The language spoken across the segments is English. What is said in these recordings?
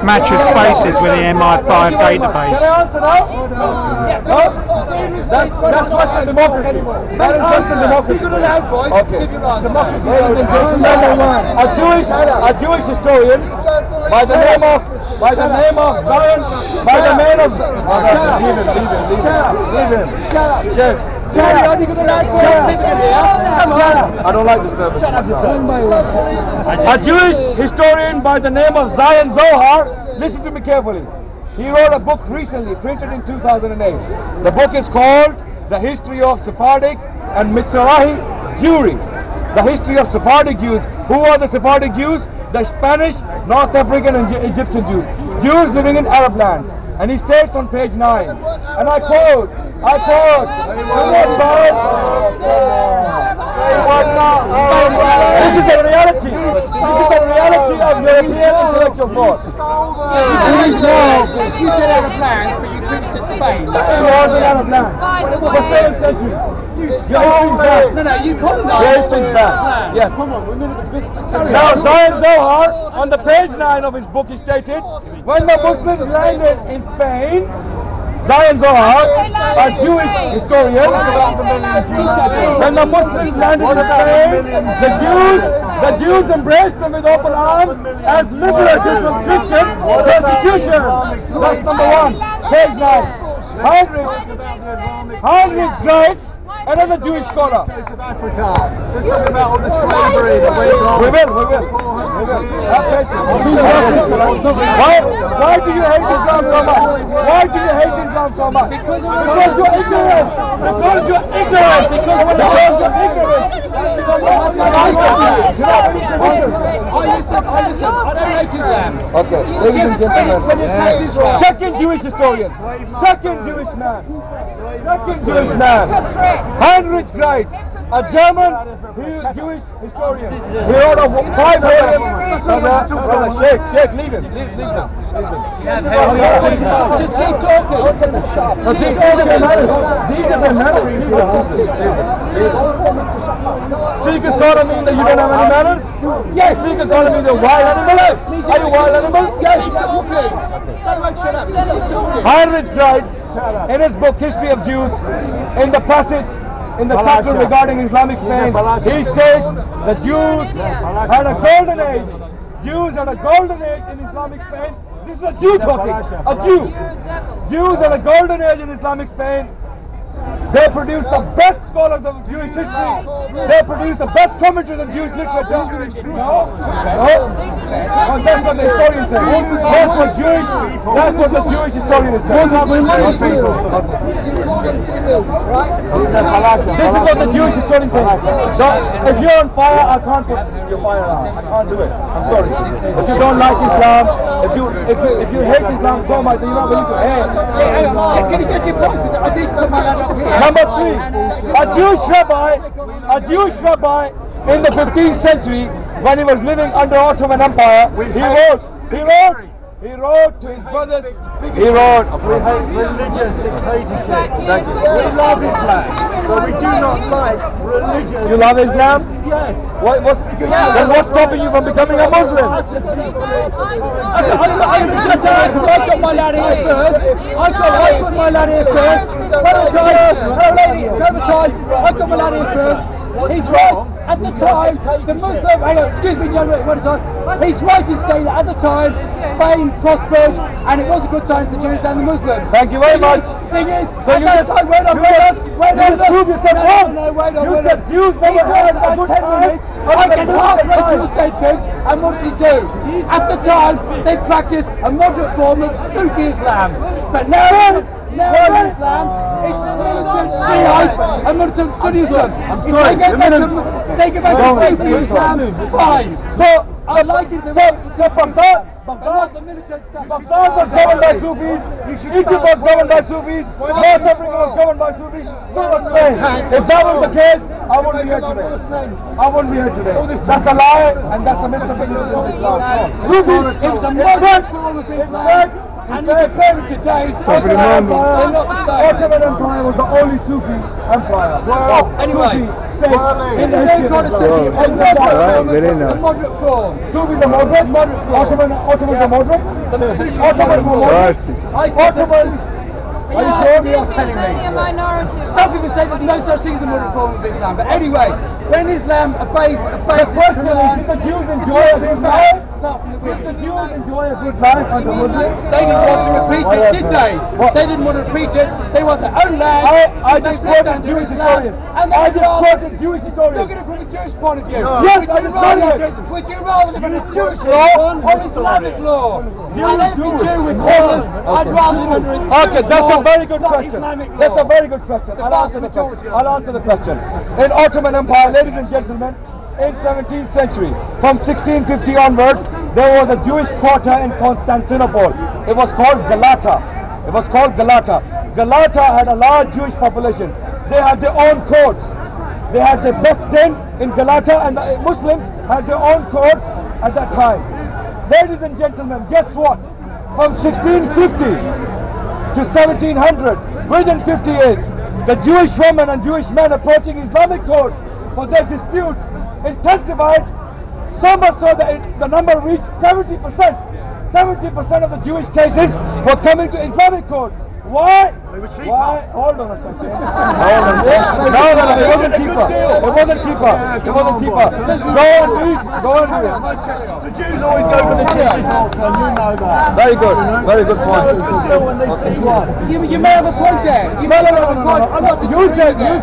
Matches faces with the MI5 database. That's Western democracy. That is Western democracy. Okay. A Jewish historian by the name of Zion, leave him. Jeff. I don't like disturbance. A Jewish historian by the name of Zion Zohar, listen to me carefully. He wrote a book recently, printed in 2008. The book is called The History of Sephardic and Mizrahi Jewry. The history of Sephardic Jews. Who are the Sephardic Jews? The Spanish, North African and Egyptian Jews. Jews living in Arab lands. And he states on page 9, and I quote, this is the reality. This is the reality of European intellectual thought. You said Arab lands, but you couldn't say Spain. It was an Arab land. For 7th century. No, you couldn't. Your history's bad. Yes. Now, Zion Zohar, on the page 9 of his book, he stated, when the Muslims landed in Spain, Zion Zohar, a Jewish historian, when the Muslims landed in Spain, the Jews embraced them with open arms as liberators from Christian persecution. That's number 1. Page 9. Heinrich Greitz, another Jewish scholar. Let's talk about all the slavery that went on. We will. Have patience. Why do you hate Islam so much? Why do you hate Islam so much? Because you're ignorant. Because you're ignorant. Because you're ignorant. I don't hate Islam. Okay, ladies and gentlemen. Second Jewish historian. Second Jewish man. Heinrich Greitz, a German Jewish historian. He wrote a 5 volume. Sheikh, leave him. Just keep talking. These are the manners. Speakers calling me that you don't have any manners? Yes. Speakers calling me the wild animal? Are you wild animal? Yes. Heinrich Greitz, in his book History of Jews, in the passage, in the chapter regarding Islamic Spain, he states the Jews had a golden age. Jews had a golden age in Islamic Spain. This is a Jew talking. A Jew. Jews had a golden age in Islamic Spain. They produced the best scholars of Jewish history. They produced the best commentaries of Jewish literature. No? That's what the historian says. That's what the Jewish historian is saying. This is what the Jewish historian says. So, if you're on fire, I can't put your fire out. I can't do it. I'm sorry. If you don't like Islam, if you hate Islam so much, then you're not willing to hate. Can you get your point? Because I didn't come out up here. Number 3, a Jewish rabbi in the 15th century, when he was living under Ottoman Empire, he wrote to his brothers, we hate religious dictatorship. Thank you. We love Islam, but we do not like religious. You love Islam? Yes. What's stopping you from becoming a Muslim? I got my lad here first. I got my lad here first. I got my lad here first. He's right. At the time, the Muslim, excuse me, General, he's right to say that at the time, Spain prospered and it was a good time for the Jews and the Muslims. Thank you very much. Thing is, so you just prove yourself wrong. You said Jews never had a good time. I can halfway through the sentence, and what did he do? At the time, they practiced a moderate form of Sufi Islam. But now in Islam, it's militant Shiite and militant Sunnism. If they get back to Sufi Islam, fine. So, I like it. Baghdad was governed by Sufis, Egypt was governed by Sufis, North Africa was governed by Sufis, so was Spain. If that was the case, I wouldn't be here today. That's a lie and that's a misrepresentation of Islam. Sufis, it's a modern form of Islam. And you compare it today, Ottoman Empire was the only Sufi empire. Anyway. state in the history of Islam. The moderate form. Sufis are moderate? Moderate form. Ottomans are moderate? Ottomans were moderate? Ottomans. Are you sure? You're telling me. Some people say there's no such thing as a moderate form of Islam, but anyway, when Islam obeys the question is, did the Jews enjoy a good life? Did the Jews enjoy a good life under Muslims? They didn't want to repeat it, did they? They didn't want to repeat it. They want their own land. I just quoted Jewish historians. I just quoted Jewish historians. Look at it from a Jewish point of view. Yes, I just quoted it. Would you rather live under Jewish law or Islamic law? And every Jew would tell them, I'd rather live under Islamic law. Okay, that's a very good question. That's a very good question. I'll answer the question. I'll answer the question. In Ottoman Empire, ladies and gentlemen, in 17th century, from 1650 onwards, there was a Jewish quarter in Constantinople. It was called Galata. It was called Galata. Galata had a large Jewish population. They had their own courts. They had the Bethden in Galata, and the Muslims had their own courts at that time. Ladies and gentlemen, guess what? From 1650 to 1700, within 50 years, the Jewish women and Jewish men approaching Islamic courts for their disputes intensified, so much so that the number reached 70%. 70% of the Jewish cases were coming to Islamic court. Why? Why? Hold on a second. Hold on a second. No, it wasn't cheaper. It wasn't cheaper. It wasn't cheaper. Go and read. Go and read. The Jews always go for the cheapest option, you know that. Very good. Very good point. When they see one. You may have a point there. You may have a point. I'm not You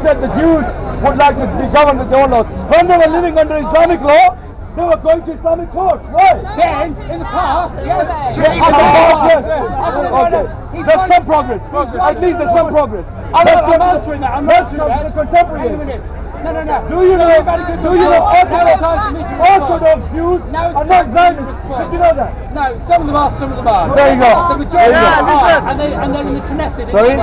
said the Jews would like to be governed with their own laws. When they were living under Islamic law, they were going to Islamic court. Why? Then, in the past, yes. Okay. There's some progress. At least there's some progress. I'm answering that. I'm answering that. Contemporary. No. Do you know Orthodox Jews are not Zionists? Did you know that? No, some of them are, some of them are. There you go. The majority are, and they're in the Knesset. Sorry?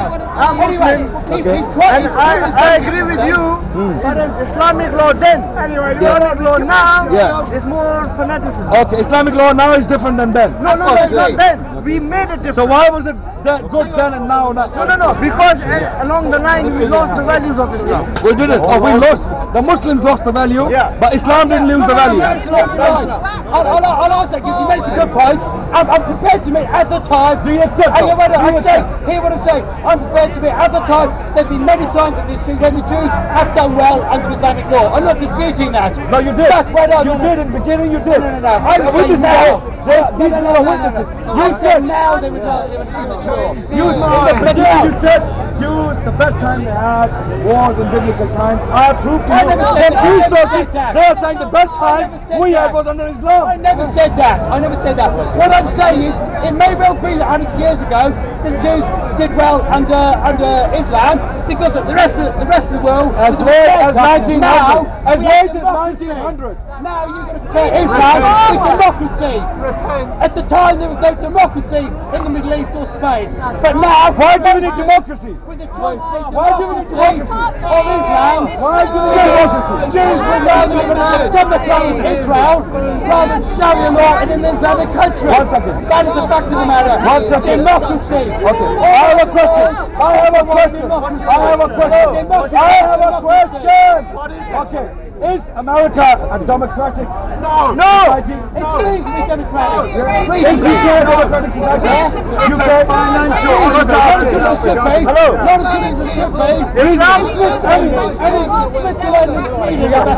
Anyway, I agree with you, but Islamic law then, Islamic law now is more fanaticism. Okay, Islamic law now is different than then. No, it's not then. We made it different. So why was it that good then and now not? No, because along the line we lost the values of Islam. We didn't. Oh, we lost. The Muslims lost the value, but Islam didn't lose the value. I'll answer because you made a good point. I'm prepared to admit at the time. Do you accept that? Hear what I'm saying. I'm prepared to admit at the time there've been many times in history when the Jews have done well under Islamic law. I'm not disputing that. No, you did. You did in the beginning. You did. No. I'm saying now. These people are witnesses. You said now they were sure. You said Jews, the best time they had was in biblical times. I proved to you. They are saying the best time we had was under Islam. I never said that. What I'm saying is, it may well be that 100 years ago the Jews did well under Islam because of the rest of the world. As late as 1900. As late as 1900. Now you've got to compare Islam with democracy. At the time there was no democracy in the Middle East or Spain. But now, why do we need democracy? With the why do we need democracy? Of Islam, why do we need democracy? Jews would rather live in a democratic Israel rather than Sharia law in an Islamic country. 1 second. That is the fact of the matter. 1 second. Democracy. Okay. I have a question. Okay. Is America a democratic society? It's easily democratic. Is UK a democratic society? UK? Hello? Not as good as it should be. Switzerland and Sweden are the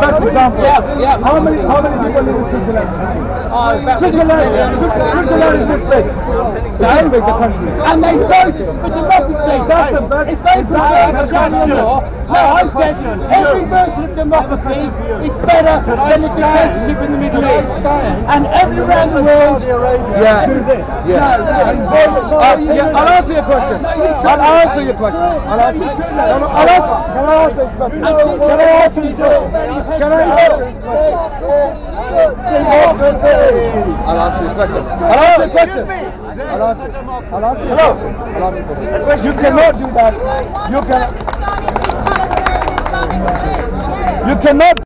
best example. Yeah. How many people live in Switzerland? Switzerland is this big. This big, the country. And they vote for democracy. That's the best. If they prefer Sharia law, no, I said every version of democracy is better than the dictatorship in the Middle East. And everywhere in the world. Yeah. I'll answer your question. Can I answer this question? I'll answer this question. You cannot do that. You cannot.